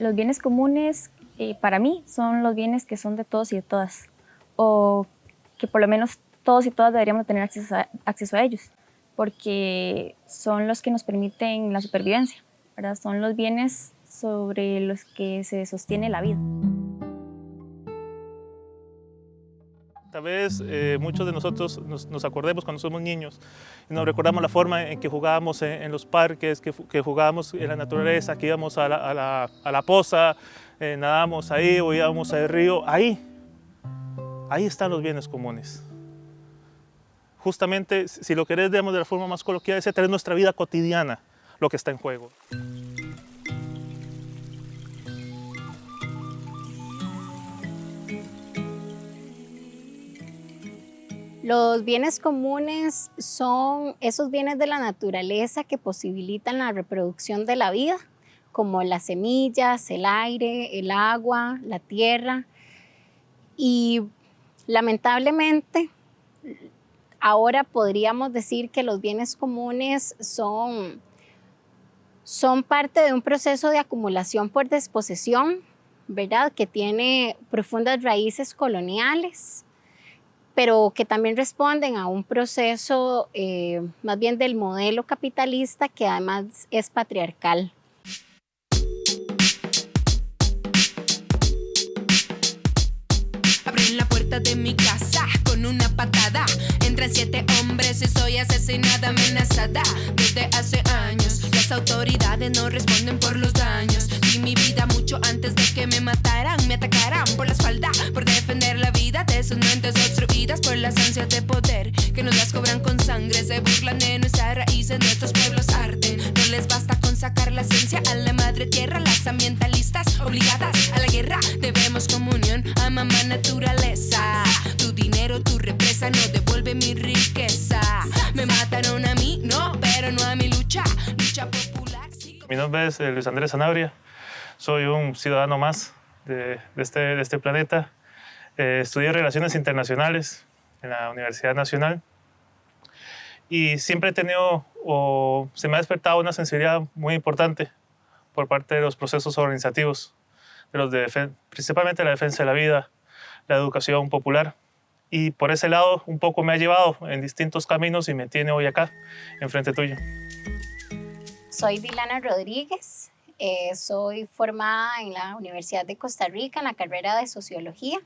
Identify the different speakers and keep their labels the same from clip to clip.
Speaker 1: Los bienes comunes para mí son los bienes que son de todos y de todas, o que por lo menos todos y todas deberíamos tener acceso a ellos, porque son los que nos permiten la supervivencia, ¿verdad? Son los bienes sobre los que se sostiene la vida.
Speaker 2: Tal vez muchos de nosotros nos acordemos cuando somos niños y nos recordamos la forma en que jugábamos en los parques, que jugábamos en la naturaleza, que íbamos a la poza, nadábamos ahí o íbamos al río. Ahí están los bienes comunes. Justamente, si lo querés, digamos, de la forma más coloquial, es tener nuestra vida cotidiana lo que está en juego.
Speaker 3: Los bienes comunes son esos bienes de la naturaleza que posibilitan la reproducción de la vida, como las semillas, el aire, el agua, la tierra. Y lamentablemente, ahora podríamos decir que los bienes comunes son parte de un proceso de acumulación por desposesión, ¿verdad? Que tiene profundas raíces coloniales, pero que también responden a un proceso más bien del modelo capitalista que además es patriarcal.
Speaker 4: Abren la puerta de mi casa con una patada. Entran 7 hombres y soy asesinada, amenazada. Desde hace años las autoridades no responden por los daños. Di mi vida mucho antes de que me mataran. Me atacaran por la espalda, por defender la vida de sus mentes obstruidas por las ansias de poder que nos las cobran con sangre. Se burlan de nuestras raíces, nuestros pueblos arden. No les basta con sacar la esencia a la madre tierra. Las ambientalistas obligadas a la guerra. Debemos comunión a mamá naturaleza. Tu dinero, tu represa no devuelve mi riqueza. Me mataron a mí, no, pero no a mi lucha popular.
Speaker 2: Mi nombre es Luis Andrés Sanabria. Soy un ciudadano más de este planeta. Estudié Relaciones Internacionales en la Universidad Nacional y siempre he tenido, o se me ha despertado una sensibilidad muy importante por parte de los procesos organizativos, principalmente la defensa de la vida, la educación popular. Y por ese lado un poco me ha llevado en distintos caminos y me tiene hoy acá, enfrente tuyo.
Speaker 3: Soy Dilana Rodríguez, soy formada en la Universidad de Costa Rica en la carrera de Sociología.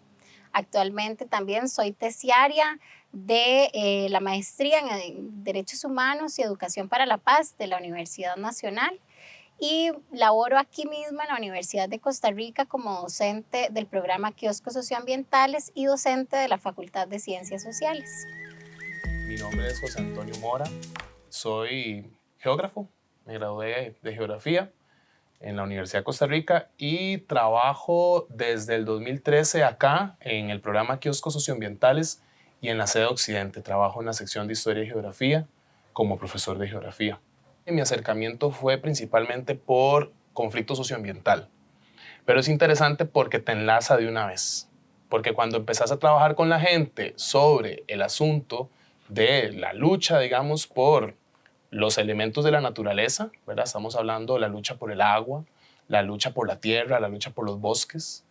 Speaker 3: Actualmente también soy terciaria de la maestría en Derechos Humanos y Educación para la Paz de la Universidad Nacional y laboro aquí mismo en la Universidad de Costa Rica como docente del programa Kioscos Socioambientales y docente de la Facultad de Ciencias Sociales.
Speaker 5: Mi nombre es José Antonio Mora, soy geógrafo, me gradué de Geografía en la Universidad de Costa Rica y trabajo desde el 2013 acá en el programa Kioscos Socioambientales y en la sede Occidente. Trabajo en la sección de Historia y Geografía como profesor de Geografía. Mi acercamiento fue principalmente por conflicto socioambiental, pero es interesante porque te enlaza de una vez, porque cuando empezás a trabajar con la gente sobre el asunto de la lucha, digamos, por los elementos de la naturaleza, ¿verdad? Estamos hablando de la lucha por el agua, la lucha por la tierra, la lucha por los bosques.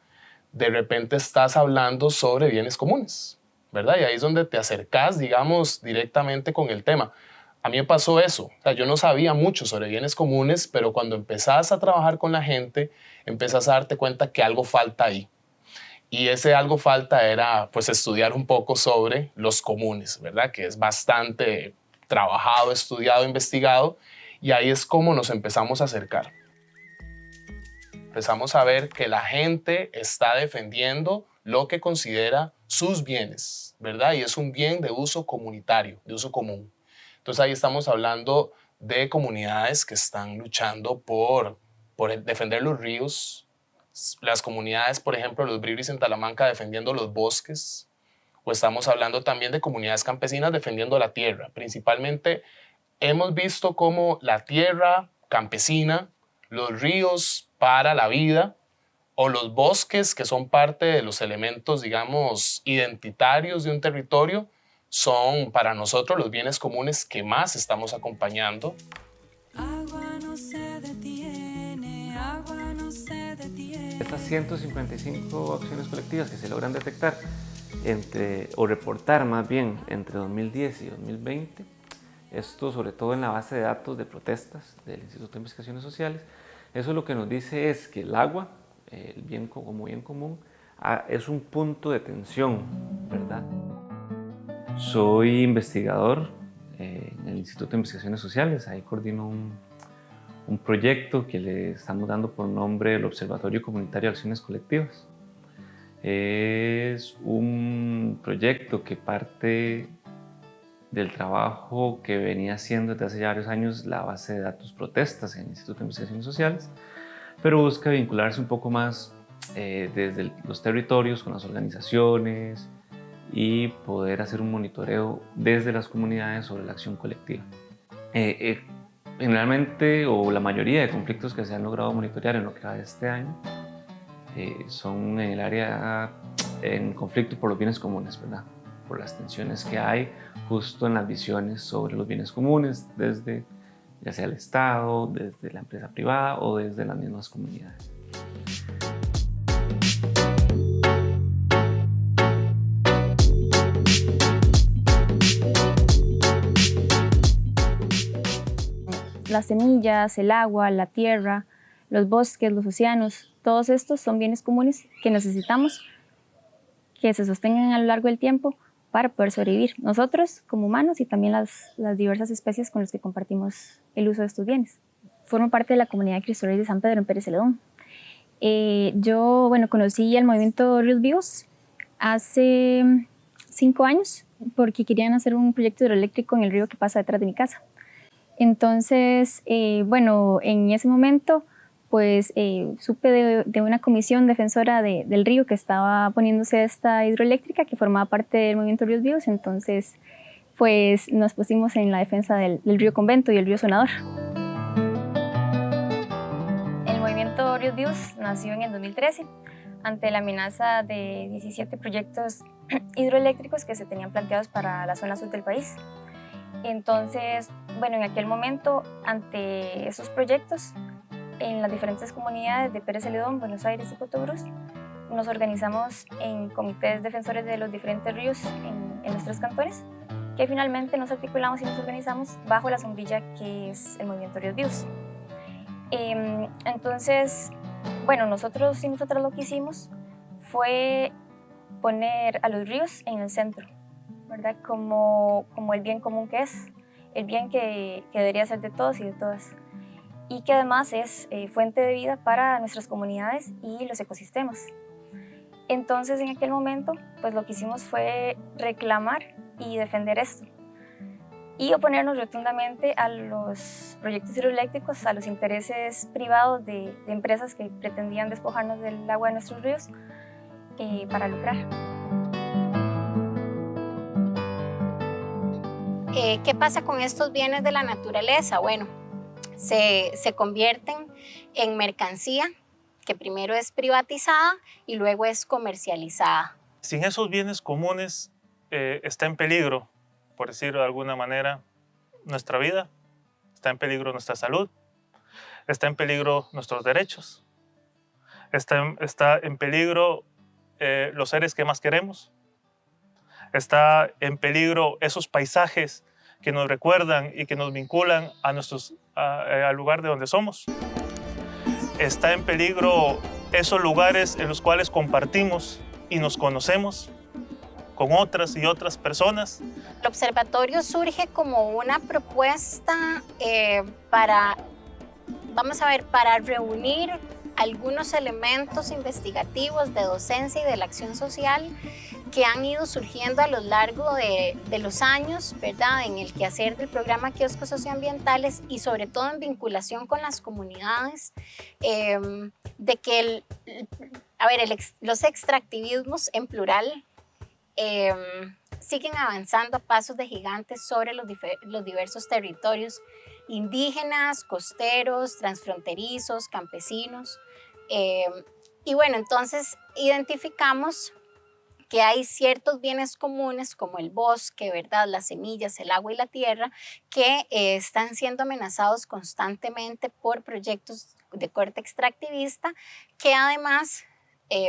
Speaker 5: De repente estás hablando sobre bienes comunes, ¿verdad? Y ahí es donde te acercas, digamos, directamente con el tema. A mí me pasó eso. O sea, yo no sabía mucho sobre bienes comunes, pero cuando empezás a trabajar con la gente, empezás a darte cuenta que algo falta ahí. Y ese algo falta era, pues, estudiar un poco sobre los comunes, ¿verdad? Que es bastante trabajado, estudiado, investigado, y ahí es como nos empezamos a acercar. Empezamos a ver que la gente está defendiendo lo que considera sus bienes, ¿verdad? Y es un bien de uso comunitario, de uso común. Entonces ahí estamos hablando de comunidades que están luchando por defender los ríos, las comunidades, por ejemplo, los Bribris en Talamanca defendiendo los bosques, o estamos hablando también de comunidades campesinas defendiendo la tierra. Principalmente hemos visto cómo la tierra campesina, los ríos para la vida o los bosques, que son parte de los elementos, digamos, identitarios de un territorio, son para nosotros los bienes comunes que más estamos acompañando.
Speaker 4: Agua no se detiene, agua no se detiene.
Speaker 6: estas 155 acciones colectivas que se logran detectar o reportar más bien entre 2010 y 2020, esto sobre todo en la base de datos de protestas del Instituto de Investigaciones Sociales, eso lo que nos dice es que el agua, el bien como bien común, es un punto de tensión, ¿verdad? Soy investigador en el Instituto de Investigaciones Sociales, ahí coordino un proyecto que le estamos dando por nombre el Observatorio Comunitario de Acciones Colectivas. Es un proyecto que parte del trabajo que venía haciendo desde hace ya varios años la base de datos protestas en el Instituto de Investigaciones Sociales, pero busca vincularse un poco más desde los territorios con las organizaciones y poder hacer un monitoreo desde las comunidades sobre la acción colectiva. Generalmente, o la mayoría de conflictos que se han logrado monitorear en lo que va de este año son en el área, en conflicto por los bienes comunes, ¿verdad? Por las tensiones que hay justo en las visiones sobre los bienes comunes, desde ya sea el Estado, desde la empresa privada o desde las mismas comunidades.
Speaker 1: Las semillas, el agua, la tierra, los bosques, los océanos, todos estos son bienes comunes que necesitamos que se sostengan a lo largo del tiempo para poder sobrevivir, nosotros como humanos y también las diversas especies con las que compartimos el uso de estos bienes. Formo parte de la comunidad de Cristo Rey de San Pedro en Pérez Celedón. Yo conocí el movimiento Ríos Vivos hace 5 años porque querían hacer un proyecto hidroeléctrico en el río que pasa detrás de mi casa. Entonces, en ese momento, pues supe de una comisión defensora del río que estaba poniéndose esta hidroeléctrica que formaba parte del movimiento Ríos Vivos. Entonces, pues nos pusimos en la defensa del río Convento y el río Sonador. El movimiento Ríos Vivos nació en el 2013 ante la amenaza de 17 proyectos hidroeléctricos que se tenían planteados para la zona sur del país. Entonces, en aquel momento, ante esos proyectos, en las diferentes comunidades de Pérez Celedón, Buenos Aires y Cotogruz, nos organizamos en comités defensores de los diferentes ríos en los 3 cantones, que finalmente nos articulamos y nos organizamos bajo la sombrilla que es el movimiento Ríos Vivos. Entonces, nosotros y nosotras lo que hicimos fue poner a los ríos en el centro, ¿verdad? Como el bien común que es, el bien que debería ser de todos y de todas, y que además es fuente de vida para nuestras comunidades y los ecosistemas. Entonces, en aquel momento, pues lo que hicimos fue reclamar y defender esto, y oponernos rotundamente a los proyectos hidroeléctricos, a los intereses privados de empresas que pretendían despojarnos del agua de nuestros ríos para lucrar.
Speaker 3: ¿Qué pasa con estos bienes de la naturaleza? Bueno, se convierten en mercancía que primero es privatizada y luego es comercializada.
Speaker 2: Sin esos bienes comunes está en peligro, por decirlo de alguna manera, nuestra vida, está en peligro nuestra salud, está en peligro nuestros derechos, está en peligro los seres que más queremos, está en peligro esos paisajes que nos recuerdan y que nos vinculan al lugar de donde somos. Está en peligro esos lugares en los cuales compartimos y nos conocemos con otras y otras personas.
Speaker 3: El observatorio surge como una propuesta para reunir algunos elementos investigativos de docencia y de la acción social que han ido surgiendo a lo largo de los años, ¿verdad? En el quehacer del programa Kioscos Socioambientales y sobre todo en vinculación con las comunidades, de que los extractivismos en plural siguen avanzando a pasos de gigantes sobre los diversos territorios indígenas, costeros, transfronterizos, campesinos. Entonces identificamos que hay ciertos bienes comunes como el bosque, ¿verdad? Las semillas, el agua y la tierra que están siendo amenazados constantemente por proyectos de corte extractivista, que además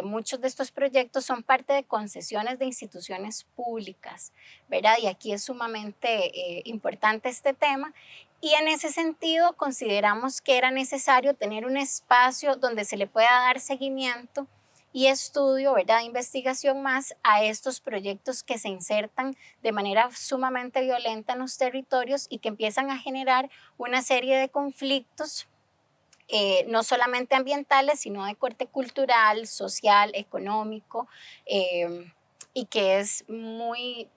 Speaker 3: muchos de estos proyectos son parte de concesiones de instituciones públicas, ¿verdad? Y aquí es sumamente importante este tema. Y en ese sentido consideramos que era necesario tener un espacio donde se le pueda dar seguimiento y estudio, ¿verdad?, investigación más a estos proyectos que se insertan de manera sumamente violenta en los territorios y que empiezan a generar una serie de conflictos, no solamente ambientales, sino de corte cultural, social, económico, y que es muy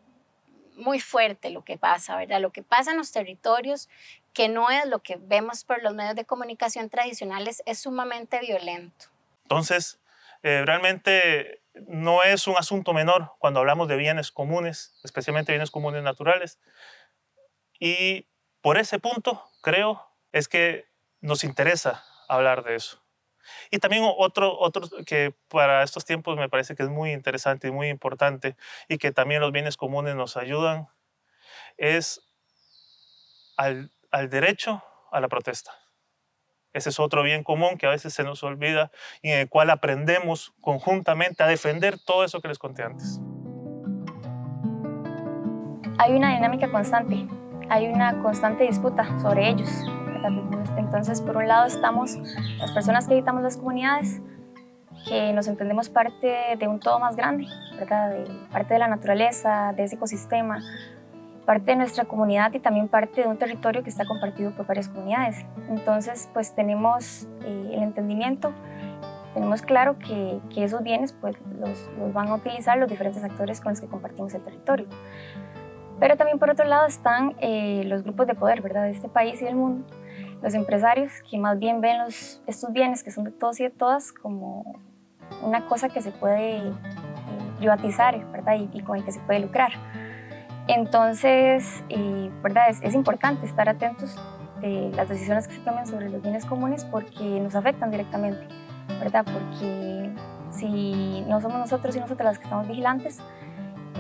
Speaker 3: fuerte lo que pasa, ¿verdad? Lo que pasa en los territorios, que no es lo que vemos por los medios de comunicación tradicionales, es sumamente violento.
Speaker 2: Entonces, realmente no es un asunto menor cuando hablamos de bienes comunes, especialmente bienes comunes naturales. Y por ese punto, creo, es que nos interesa hablar de eso. Y también otro que para estos tiempos me parece que es muy interesante y muy importante y que también los bienes comunes nos ayudan es al derecho a la protesta. Ese es otro bien común que a veces se nos olvida y en el cual aprendemos conjuntamente a defender todo eso que les conté antes.
Speaker 1: Hay una dinámica constante, hay una constante disputa sobre ellos. Entonces, por un lado estamos las personas que habitamos las comunidades, que nos entendemos parte de un todo más grande, ¿verdad? Parte de la naturaleza, de ese ecosistema, parte de nuestra comunidad y también parte de un territorio que está compartido por varias comunidades. Entonces, pues tenemos el entendimiento, tenemos claro que esos bienes pues, los van a utilizar los diferentes actores con los que compartimos el territorio. Pero también por otro lado están los grupos de poder, ¿verdad?, de este país y del mundo, los empresarios que más bien ven estos bienes que son de todos y de todas como una cosa que se puede privatizar, ¿verdad?, y con el que se puede lucrar. Entonces, ¿verdad?, es importante estar atentos de las decisiones que se tomen sobre los bienes comunes porque nos afectan directamente, ¿verdad?, porque si no somos nosotros y nosotras las que estamos vigilantes,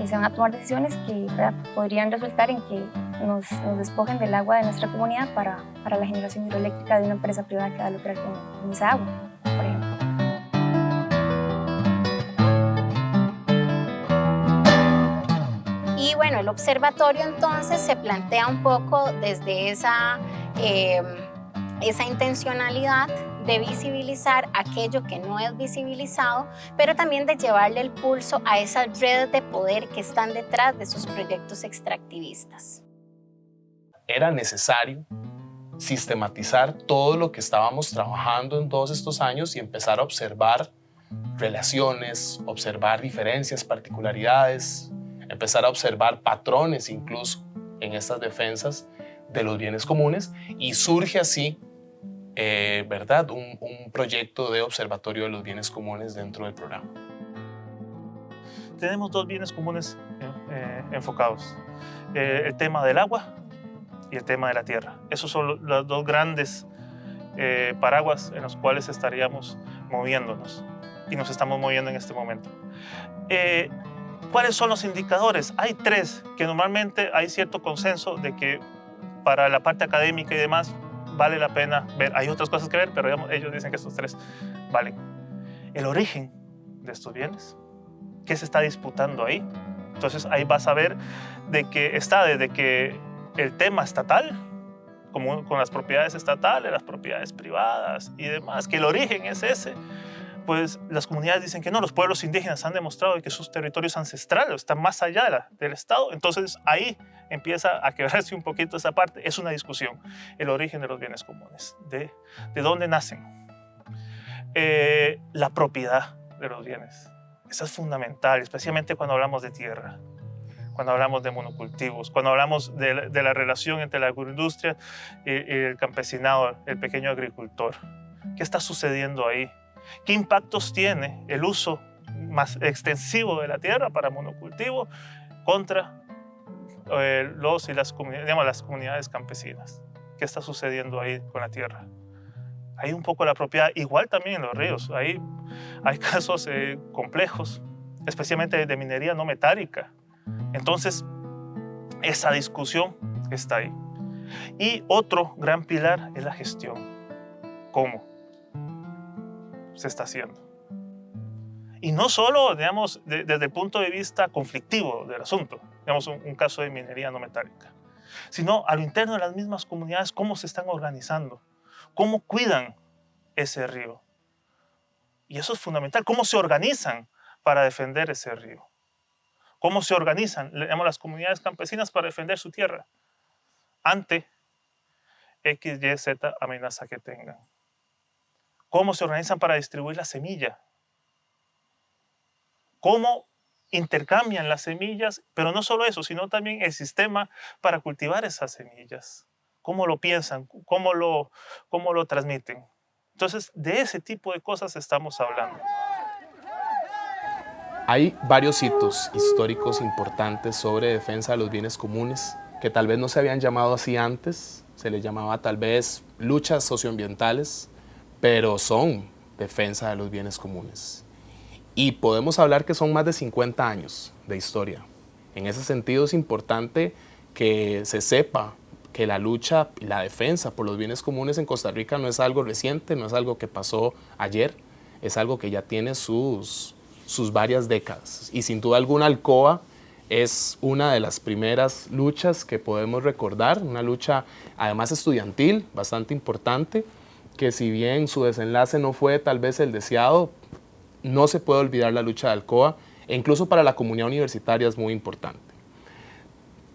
Speaker 1: se van a tomar decisiones que, ¿verdad?, podrían resultar en que nos despojen del agua de nuestra comunidad para la generación hidroeléctrica de una empresa privada que va a lucrar con esa agua, por ejemplo.
Speaker 3: Y bueno, el observatorio entonces se plantea un poco desde esa intencionalidad de visibilizar aquello que no es visibilizado, pero también de llevarle el pulso a esas redes de poder que están detrás de esos proyectos extractivistas.
Speaker 5: Era necesario sistematizar todo lo que estábamos trabajando en todos estos años y empezar a observar relaciones, observar diferencias, particularidades, empezar a observar patrones incluso en estas defensas de los bienes comunes, y surge así ¿verdad?, un proyecto de observatorio de los bienes comunes dentro del programa.
Speaker 2: Tenemos dos bienes comunes enfocados, el tema del agua y el tema de la tierra. Esos son los dos grandes paraguas en los cuales estaríamos moviéndonos y nos estamos moviendo en este momento. ¿Cuáles son los indicadores? Hay tres que normalmente hay cierto consenso de que para la parte académica y demás vale la pena ver. Hay otras cosas que ver, pero digamos, ellos dicen que estos tres valen. El origen de estos bienes, ¿qué se está disputando ahí? Entonces ahí vas a ver de que está desde que el tema estatal, como con las propiedades estatales, las propiedades privadas y demás, que el origen es ese, pues las comunidades dicen que no, los pueblos indígenas han demostrado que sus territorios ancestrales están más allá del Estado. Entonces ahí empieza a quebrarse un poquito esa parte. Es una discusión, el origen de los bienes comunes, de dónde nacen. La propiedad de los bienes, esa es fundamental, especialmente cuando hablamos de tierra, cuando hablamos de monocultivos, cuando hablamos de la relación entre la agroindustria y el campesinado, el pequeño agricultor. ¿Qué está sucediendo ahí? ¿Qué impactos tiene el uso más extensivo de la tierra para monocultivo contra los y las comunidades, digamos, las comunidades campesinas? ¿Qué está sucediendo ahí con la tierra? Hay un poco la propiedad, igual también en los ríos. Hay casos complejos, especialmente de minería no metálica. Entonces, esa discusión está ahí. Y otro gran pilar es la gestión. ¿Cómo? se está haciendo. Y no solo, digamos, desde el punto de vista conflictivo del asunto, digamos, un caso de minería no metálica, sino a lo interno de las mismas comunidades, cómo se están organizando, cómo cuidan ese río. Y eso es fundamental, cómo se organizan para defender ese río. Cómo se organizan, digamos, las comunidades campesinas para defender su tierra ante X, Y, Z amenaza que tengan. Cómo se organizan para distribuir la semilla. Cómo intercambian las semillas, pero no solo eso, sino también el sistema para cultivar esas semillas. Cómo lo piensan, cómo lo transmiten. Entonces, de ese tipo de cosas estamos hablando.
Speaker 5: Hay varios hitos históricos importantes sobre defensa de los bienes comunes que tal vez no se habían llamado así antes, se les llamaba tal vez luchas socioambientales, pero son defensa de los bienes comunes. Y podemos hablar que son más de 50 años de historia. En ese sentido es importante que se sepa que la lucha y la defensa por los bienes comunes en Costa Rica no es algo reciente, no es algo que pasó ayer, es algo que ya tiene sus varias décadas. Y sin duda alguna Alcoa es una de las primeras luchas que podemos recordar, una lucha además estudiantil bastante importante, que si bien su desenlace no fue tal vez el deseado, no se puede olvidar la lucha de Alcoa, e incluso para la comunidad universitaria es muy importante.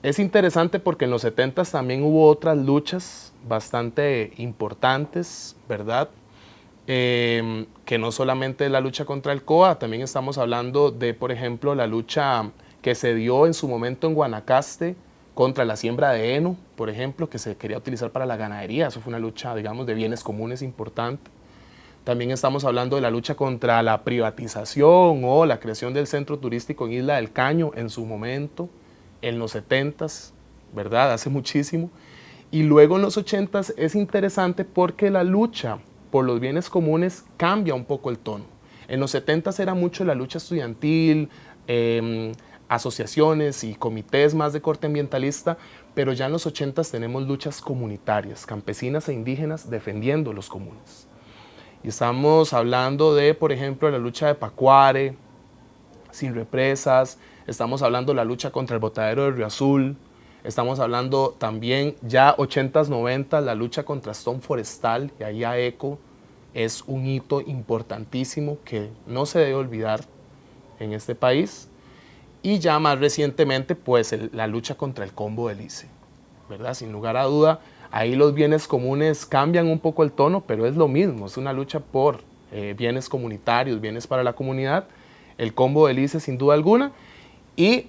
Speaker 5: Es interesante porque en los 70s también hubo otras luchas bastante importantes, ¿verdad? Que no solamente la lucha contra Alcoa, también estamos hablando de, por ejemplo, la lucha que se dio en su momento en Guanacaste contra la siembra de heno, por ejemplo, que se quería utilizar para la ganadería. Eso fue una lucha, digamos, de bienes comunes importante. También estamos hablando de la lucha contra la privatización o la creación del centro turístico en Isla del Caño en su momento, en los 70s, ¿verdad? Hace muchísimo. Y luego en los 80s es interesante porque la lucha por los bienes comunes cambia un poco el tono. En los 70s era mucho la lucha estudiantil, asociaciones y comités más de corte ambientalista, pero ya en los 80s tenemos luchas comunitarias, campesinas e indígenas defendiendo los comunes. Y estamos hablando de, por ejemplo, la lucha de Pacuare, sin represas, estamos hablando de la lucha contra el botadero de Río Azul, estamos hablando también ya 80s, 90s, la lucha contra Stone Forestal y ahí AECO es un hito importantísimo que no se debe olvidar en este país. Y ya más recientemente, pues la lucha contra el combo del ICE, ¿verdad? Sin lugar a duda, ahí los bienes comunes cambian un poco el tono, pero es lo mismo, es una lucha por bienes comunitarios, bienes para la comunidad, el combo del ICE sin duda alguna, y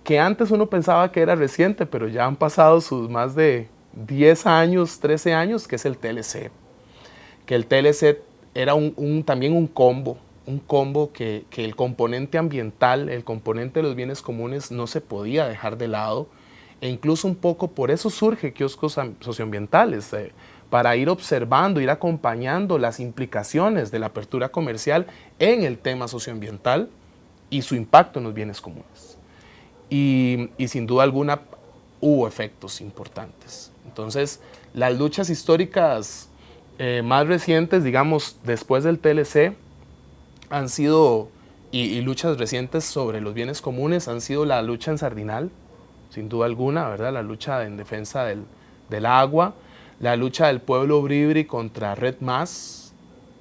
Speaker 5: que antes uno pensaba que era reciente, pero ya han pasado sus más de 10 años, 13 años, que es el TLC, que el TLC era también un combo que el componente ambiental, el componente de los bienes comunes no se podía dejar de lado, e incluso un poco por eso surge kioscos socioambientales, para ir observando, ir acompañando las implicaciones de la apertura comercial en el tema socioambiental y su impacto en los bienes comunes. Y sin duda alguna hubo efectos importantes. Entonces, las luchas históricas más recientes, digamos, después del TLC, han sido, y luchas recientes sobre los bienes comunes, han sido la lucha en Sardinal, sin duda alguna, ¿verdad? La lucha en defensa del agua, la lucha del pueblo Bribri contra Red Más,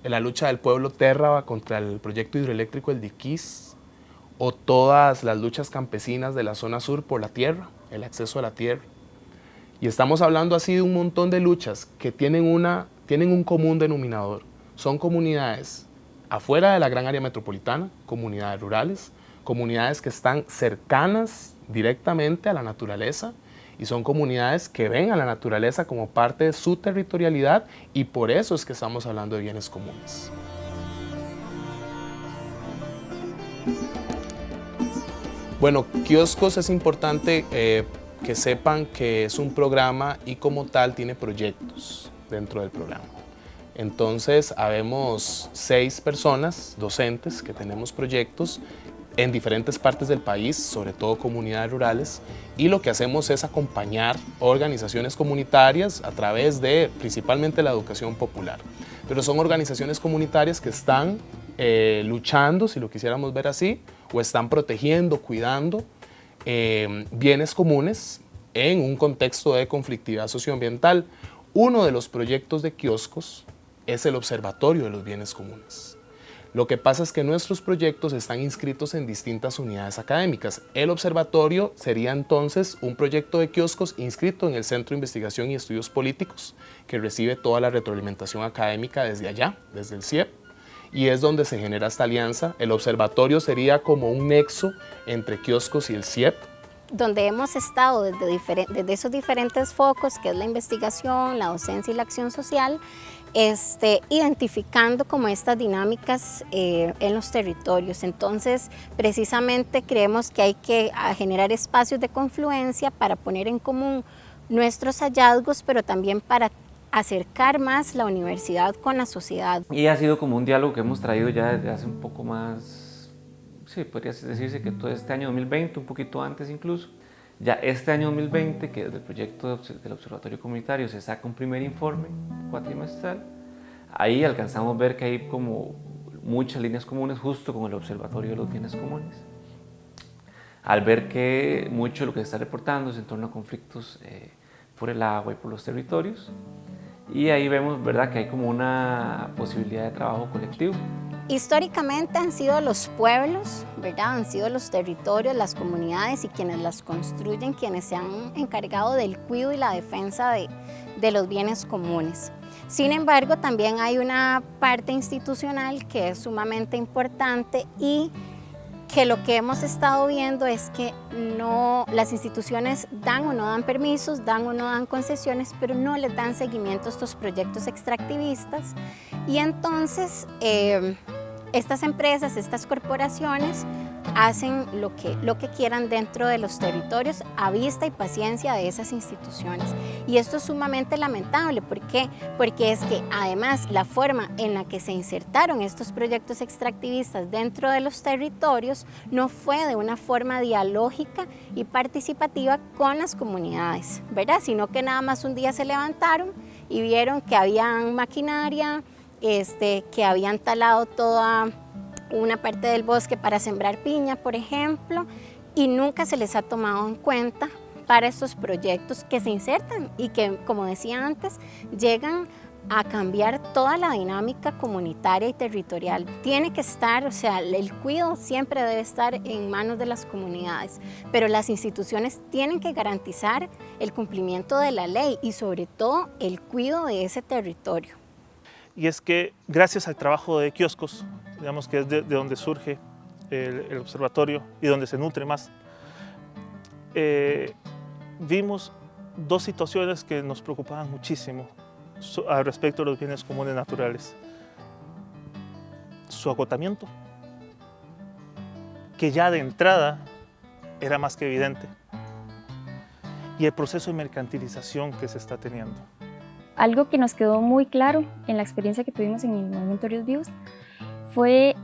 Speaker 5: la lucha del pueblo Térraba contra el proyecto hidroeléctrico El Diquís, o todas las luchas campesinas de la zona sur por la tierra, el acceso a la tierra. Y estamos hablando así de un montón de luchas que tienen un común denominador. Son comunidades afuera de la gran área metropolitana, comunidades rurales, comunidades que están cercanas directamente a la naturaleza y son comunidades que ven a la naturaleza como parte de su territorialidad y por eso es que estamos hablando de bienes comunes. Bueno, Kioscos es importante que sepan que es un programa y como tal tiene proyectos dentro del programa. Entonces, habemos 6 personas, docentes, que tenemos proyectos en diferentes partes del país, sobre todo comunidades rurales, y lo que hacemos es acompañar organizaciones comunitarias a través de principalmente la educación popular. pero son organizaciones comunitarias que están luchando, si lo quisiéramos ver así, o están protegiendo, cuidando bienes comunes en un contexto de conflictividad socioambiental. Uno de los proyectos de kioscos es el Observatorio de los Bienes Comunes. Lo que pasa es que nuestros proyectos están inscritos en distintas unidades académicas. El observatorio sería entonces un proyecto de kioscos inscrito en el Centro de Investigación y Estudios Políticos, que recibe toda la retroalimentación académica desde allá, desde el CIEP, y es donde se genera esta alianza. El observatorio sería como un nexo entre kioscos y el CIEP.
Speaker 3: Donde hemos estado desde esos diferentes focos, que es la investigación, la docencia y la acción social, identificando como estas dinámicas en los territorios. Entonces, precisamente creemos que hay que generar espacios de confluencia para poner en común nuestros hallazgos, pero también para acercar más la universidad con la sociedad.
Speaker 6: Y ha sido como un diálogo que hemos traído ya desde hace un poco más, sí, podría decirse que todo este año 2020, un poquito antes incluso. Ya este año 2020, que desde el proyecto del Observatorio Comunitario se saca un primer informe cuatrimestral, ahí alcanzamos a ver que hay como muchas líneas comunes justo con el Observatorio de los Bienes Comunes. Al ver que mucho de lo que se está reportando es en torno a conflictos por el agua y por los territorios, y ahí vemos, ¿verdad?, que hay como una posibilidad de trabajo colectivo.
Speaker 3: Históricamente han sido los pueblos, ¿verdad? Han sido los territorios, las comunidades y quienes las construyen, quienes se han encargado del cuidado y la defensa de los bienes comunes. Sin embargo, también hay una parte institucional que es sumamente importante y que lo que hemos estado viendo es que las instituciones dan o no dan permisos, dan o no dan concesiones, pero no les dan seguimiento a estos proyectos extractivistas. Y entonces estas empresas, estas corporaciones hacen lo que quieran dentro de los territorios a vista y paciencia de esas instituciones. Y esto es sumamente lamentable. ¿Por qué? Porque es que además la forma en la que se insertaron estos proyectos extractivistas dentro de los territorios no fue de una forma dialógica y participativa con las comunidades, ¿verdad? Sino que nada más un día se levantaron y vieron que habían maquinaria, que habían talado toda una parte del bosque para sembrar piña, por ejemplo, y nunca se les ha tomado en cuenta para estos proyectos que se insertan y que, como decía antes, llegan a cambiar toda la dinámica comunitaria y territorial. Tiene que estar, o sea, el cuidado siempre debe estar en manos de las comunidades, pero las instituciones tienen que garantizar el cumplimiento de la ley y sobre todo el cuidado de ese territorio.
Speaker 2: Y es que gracias al trabajo de kioscos, digamos que es de donde surge el observatorio y donde se nutre más, vimos dos situaciones que nos preocupaban muchísimo al respecto de los bienes comunes naturales. Su agotamiento, que ya de entrada era más que evidente, y el proceso de mercantilización que se está teniendo.
Speaker 1: Algo que nos quedó muy claro en la experiencia que tuvimos en el Movimiento Ríos Vivos fue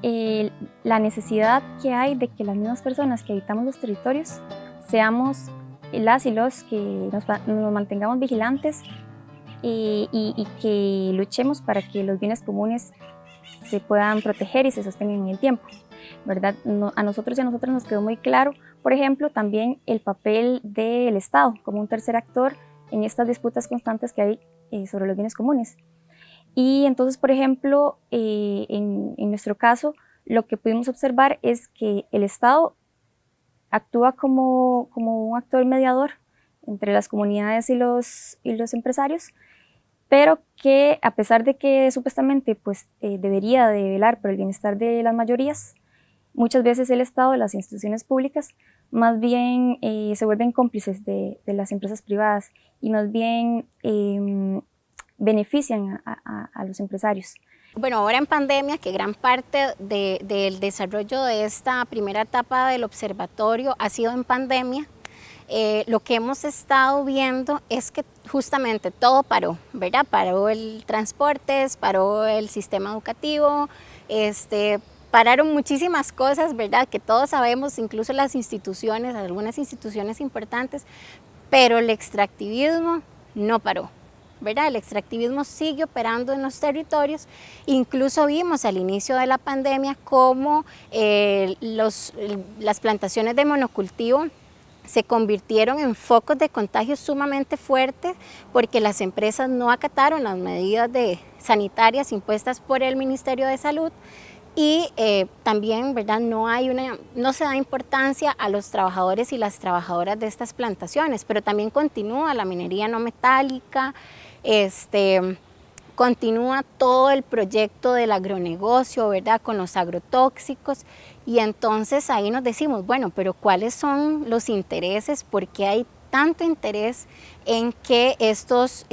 Speaker 1: la necesidad que hay de que las mismas personas que habitamos los territorios seamos las y los que nos mantengamos vigilantes y que luchemos para que los bienes comunes se puedan proteger y se sostengan en el tiempo, ¿verdad? A nosotros y a nosotras nos quedó muy claro, por ejemplo, también el papel del Estado como un tercer actor en estas disputas constantes que hay sobre los bienes comunes. Y entonces, por ejemplo, en nuestro caso, lo que pudimos observar es que el Estado actúa como un actor mediador entre las comunidades y los empresarios, pero que a pesar de que supuestamente pues, debería de velar por el bienestar de las mayorías, muchas veces el Estado, las instituciones públicas, más bien se vuelven cómplices de las empresas privadas y más bien benefician a los empresarios.
Speaker 3: Bueno, ahora en pandemia, que gran parte del desarrollo de esta primera etapa del observatorio ha sido en pandemia, lo que hemos estado viendo es que justamente todo paró, ¿verdad? Paró el transporte, paró el sistema educativo, pararon muchísimas cosas, ¿verdad? Que todos sabemos, incluso las instituciones, algunas instituciones importantes, pero el extractivismo no paró. ¿verdad? El extractivismo sigue operando en los territorios. Incluso vimos al inicio de la pandemia cómo las plantaciones de monocultivo se convirtieron en focos de contagio sumamente fuertes porque las empresas no acataron las medidas sanitarias impuestas por el Ministerio de Salud y también, ¿verdad? No se da importancia a los trabajadores y las trabajadoras de estas plantaciones, pero también continúa la minería no metálica, continúa todo el proyecto del agronegocio, ¿verdad? Con los agrotóxicos. Y entonces ahí nos decimos, bueno, pero ¿cuáles son los intereses? ¿Por qué hay tanto interés en que estos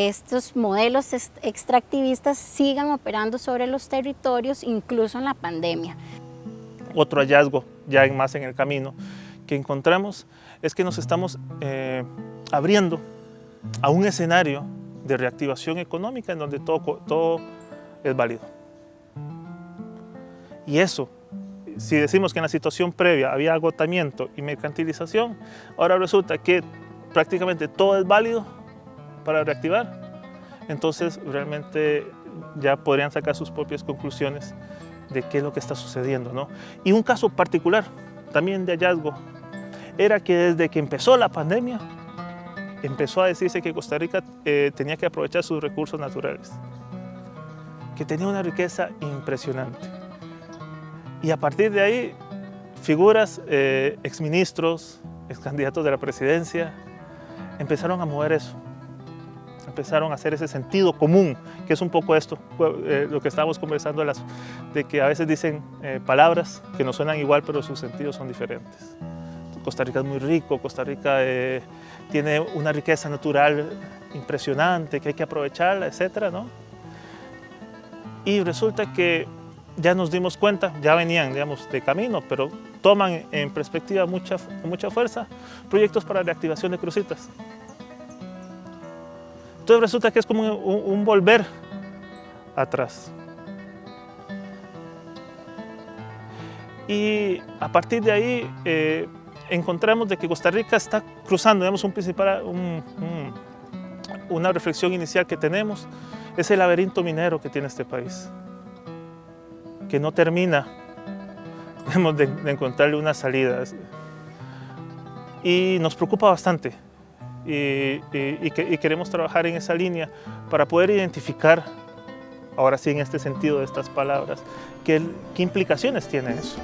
Speaker 3: modelos extractivistas sigan operando sobre los territorios, incluso en la pandemia?
Speaker 2: Otro hallazgo, ya más en el camino, que encontramos es que nos estamos abriendo a un escenario de reactivación económica en donde todo es válido. Y eso, si decimos que en la situación previa había agotamiento y mercantilización, ahora resulta que prácticamente todo es válido para reactivar. Entonces realmente ya podrían sacar sus propias conclusiones de qué es lo que está sucediendo, ¿no? Y un caso particular también de hallazgo era que desde que empezó la pandemia empezó a decirse que Costa Rica tenía que aprovechar sus recursos naturales, que tenía una riqueza impresionante. Y a partir de ahí, figuras, exministros, excandidatos de la presidencia, empezaron a mover eso. Empezaron a hacer ese sentido común, que es un poco esto, lo que estábamos conversando, de que a veces dicen palabras que no suenan igual, pero sus sentidos son diferentes. Costa Rica es muy rico, Costa Rica tiene una riqueza natural impresionante que hay que aprovecharla, etcétera, ¿no? Y resulta que ya nos dimos cuenta, ya venían, digamos, de camino, pero toman en perspectiva con mucha fuerza proyectos para reactivación de crucitas. Entonces resulta que es como un volver atrás. Y a partir de ahí encontramos de que Costa Rica está cruzando, digamos, una reflexión inicial que tenemos, es el laberinto minero que tiene este país, que no termina, digamos, de encontrarle una salida. Y nos preocupa bastante y queremos trabajar en esa línea para poder identificar, ahora sí en este sentido de estas palabras, qué implicaciones tiene eso.